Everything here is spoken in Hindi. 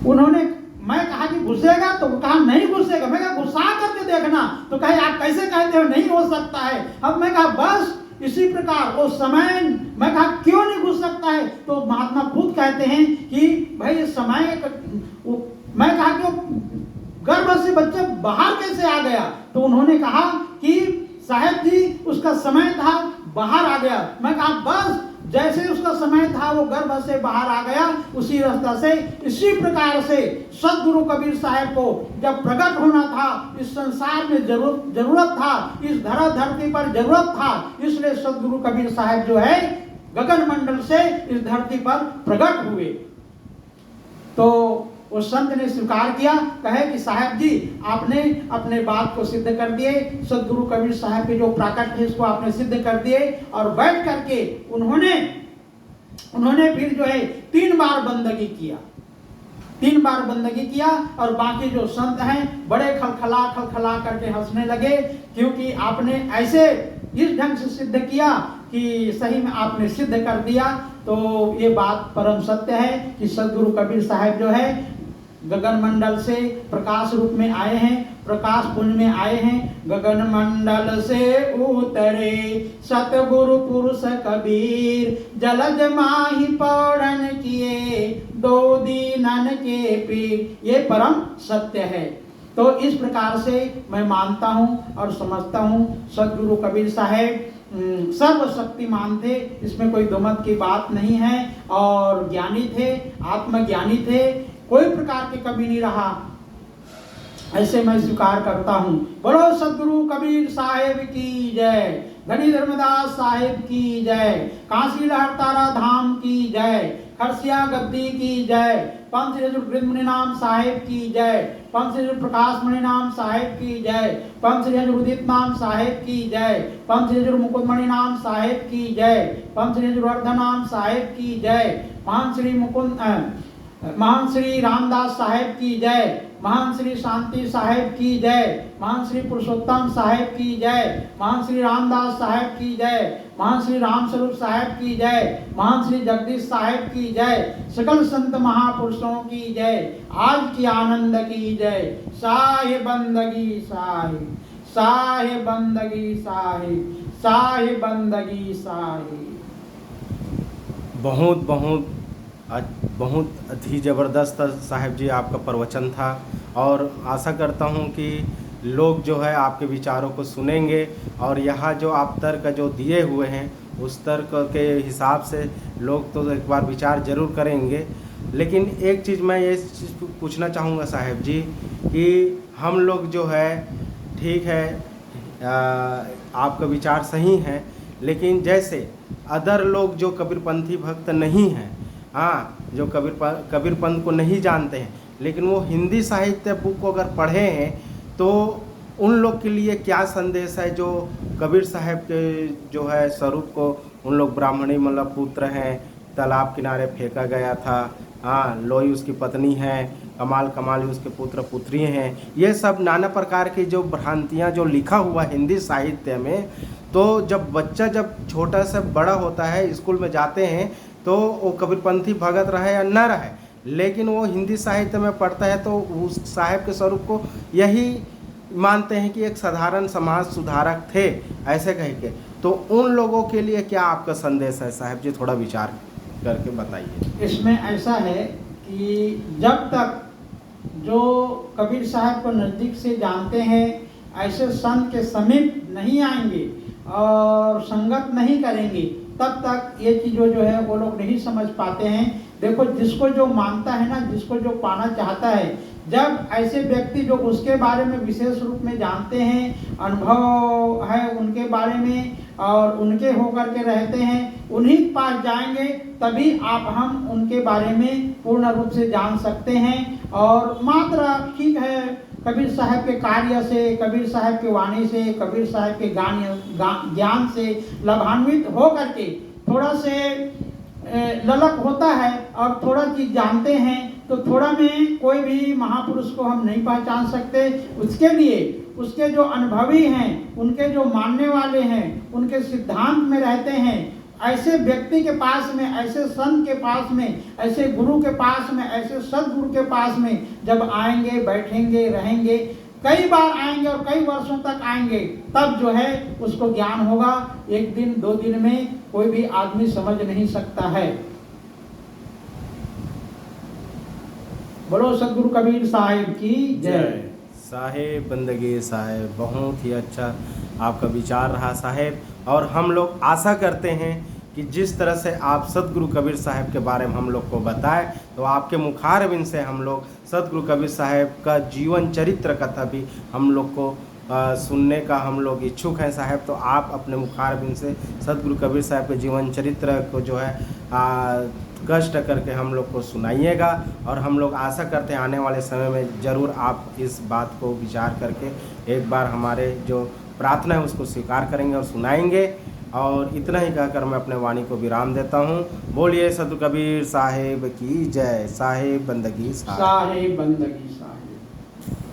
उन्होंने, मैं कहा कि घुसेगा, तो कहा नहीं घुसेगा। मैं कहा घुसा करके देखना, तो कहे आप कैसे कहते हो नहीं हो सकता है। अब मैं कहा बस इसी प्रकार वो समय, मैं कहा क्यों नहीं घुस सकता है, तो महात्मा खुद कहते हैं कि भाई समय, मैं कहा कि गर्भ से बच्चा बाहर कैसे आ गया, तो उन्होंने कहा कि साहब जी उसका समय था बाहर आ गया। मैं कहा बस जैसे उसका समय था वो गर्भ से बाहर आ गया, उसी रास्ता से इसी प्रकार से सदगुरु कबीर साहब को जब प्रकट होना था, इस संसार में जरूरत था, इस धरती पर जरूरत था, इसलिए सदगुरु कबीर साहब जो है गगन मंडल से इस धरती पर प्रकट हुए। तो उस संत ने स्वीकार किया, कहे कि साहब जी आपने अपने बात को सिद्ध कर दिए, सदगुरु कबीर साहब के जो प्राकट्य है इसको आपने सिद्ध कर दिए। और बैठ करके उन्होंने फिर जो है 3 बार बंदगी किया, 3 बार बंदगी किया। और बाकी जो संत हैं बड़े खलखला करके हंसने लगे, क्योंकि आपने ऐसे इस ढंग से सिद्ध किया कि सही में आपने सिद्ध कर दिया। तो ये बात परम सत्य है कि सदगुरु कबीर साहब जो है गगन मंडल से प्रकाश रूप में आए हैं, प्रकाश पुंज में आए हैं। गगन मंडल से उतरे सतगुरु पुरुष कबीर, जलज माही पौड़न किए 2 दीनन के पीर। ये परम सत्य है। तो इस प्रकार से मैं मानता हूँ और समझता हूँ सदगुरु कबीर साहब सर्वशक्तिमान थे, इसमें कोई दो मत की बात नहीं है। और ज्ञानी थे, आत्मज्ञानी थे, कोई प्रकार की कमी नहीं रहा, ऐसे मैं स्वीकार करता हूँ। बोलो सदगुरु कबीर साहेब की जय, धनी धर्मदास साहेब की जय, काशी लहरतारा धाम की जय, खरसिया गद्दी की जय, पंच श्री मुनि नाम साहेब की जय, पंच श्री प्रकाश मुनि नाम साहेब की जय, पंच श्री उदित नाम साहेब की जय, पंच श्री मुकुंद मणि नाम साहेब की जय, पंच श्री वर्धन नाम साहेब की जय, महान श्री रामदास साहेब की जय, महान श्री शांति साहेब की जय, महान श्री पुरुषोत्तम साहेब की जय, महान श्री रामदास साहेब की जय, महान श्री राम स्वरूप साहेब की जय, महान श्री जगदीश साहेब की जय, सकल संत महापुरुषों की जय, आज की आनंद की जय। साहे बंदगी साहे, साहे बंदगी साहे, साहे बंदगी साहे। बहुत ही ज़बरदस्त साहब जी आपका प्रवचन था, और आशा करता हूँ कि लोग जो है आपके विचारों को सुनेंगे, और यहाँ जो आप तर्क जो दिए हुए हैं उस तर्क के हिसाब से लोग तो एक बार विचार ज़रूर करेंगे। लेकिन एक चीज़ मैं ये पूछना चाहूँगा साहब जी कि हम लोग जो है ठीक है, आपका विचार सही है, लेकिन जैसे अदर लोग जो कबीरपंथी भक्त नहीं हैं, हाँ, जो कबीर पंथ को नहीं जानते हैं, लेकिन वो हिंदी साहित्य बुक को अगर पढ़े हैं, तो उन लोग के लिए क्या संदेश है जो कबीर साहब के जो है स्वरूप को उन लोग ब्राह्मणी मतलब पुत्र हैं, तालाब किनारे फेंका गया था, हाँ, लोई उसकी पत्नी है, कमाल उसके पुत्र पुत्री हैं, ये सब नाना प्रकार की जो भ्रांतियाँ जो लिखा हुआ हिंदी साहित्य में। तो जब बच्चा जब छोटा से बड़ा होता है, स्कूल में जाते हैं, तो वो कबीरपंथी भगत रहे या न रहे, लेकिन वो हिंदी साहित्य में पढ़ता है तो उस साहब के स्वरूप को यही मानते हैं कि एक साधारण समाज सुधारक थे, ऐसे कह के। तो उन लोगों के लिए क्या आपका संदेश है साहब जी, थोड़ा विचार करके बताइए। इसमें ऐसा है कि जब तक जो कबीर साहब को नज़दीक से जानते हैं, ऐसे संत के समीप नहीं आएंगे और संगत नहीं करेंगे, तब तक ये चीज़ों जो है वो लोग नहीं समझ पाते हैं। देखो, जिसको जो मानता है ना, जिसको जो पाना चाहता है, जब ऐसे व्यक्ति जो उसके बारे में विशेष रूप में जानते हैं, अनुभव है उनके बारे में और उनके होकर के रहते हैं, उन्हीं के पास जाएंगे, तभी हम उनके बारे में पूर्ण रूप से जान सकते हैं। और मात्र ठीक है, कबीर साहब के कार्य से, कबीर साहब की वाणी से, कबीर साहब के ज्ञान से लाभान्वित हो करके थोड़ा से ललक होता है और थोड़ा चीज़ जानते हैं, तो थोड़ा में कोई भी महापुरुष को हम नहीं पहचान सकते। उसके लिए उसके जो अनुभवी हैं, उनके जो मानने वाले हैं, उनके सिद्धांत में रहते हैं, ऐसे व्यक्ति के पास में, ऐसे संत के पास में, ऐसे गुरु के पास में, ऐसे सदगुरु के पास में जब आएंगे, बैठेंगे, रहेंगे, कई बार आएंगे और कई वर्षों तक आएंगे, तब जो है उसको ज्ञान होगा। एक दिन 2 दिन में कोई भी आदमी समझ नहीं सकता है। बोलो सदगुरु कबीर साहिब की जय। साहेब बंदगी साहेब, बहुत ही अच्छा आपका विचार रहा साहेब। और हम लोग आशा करते हैं कि जिस तरह से आप सदगुरु कबीर साहब के बारे में हम लोग को बताएं, तो आपके मुखारबिन से हम लोग सदगुरु कबीर साहब का जीवन चरित्र कथा भी हम लोग को सुनने का हम लोग इच्छुक हैं साहब। तो आप अपने मुखारबिन से सदगुरु कबीर साहब के जीवन चरित्र को जो है कष्ट करके हम लोग को सुनाइएगा। और हम लोग आशा करते हैं आने वाले समय में ज़रूर आप इस बात को विचार करके एक बार हमारे जो प्रार्थना है उसको स्वीकार करेंगे और सुनाएंगे। और इतना ही कहकर मैं अपने वाणी को विराम देता हूँ। बोलिए सदगुरु कबीर साहेब की जय। साहेब बंदगी साहेब। साहेब बंदगी साहेब।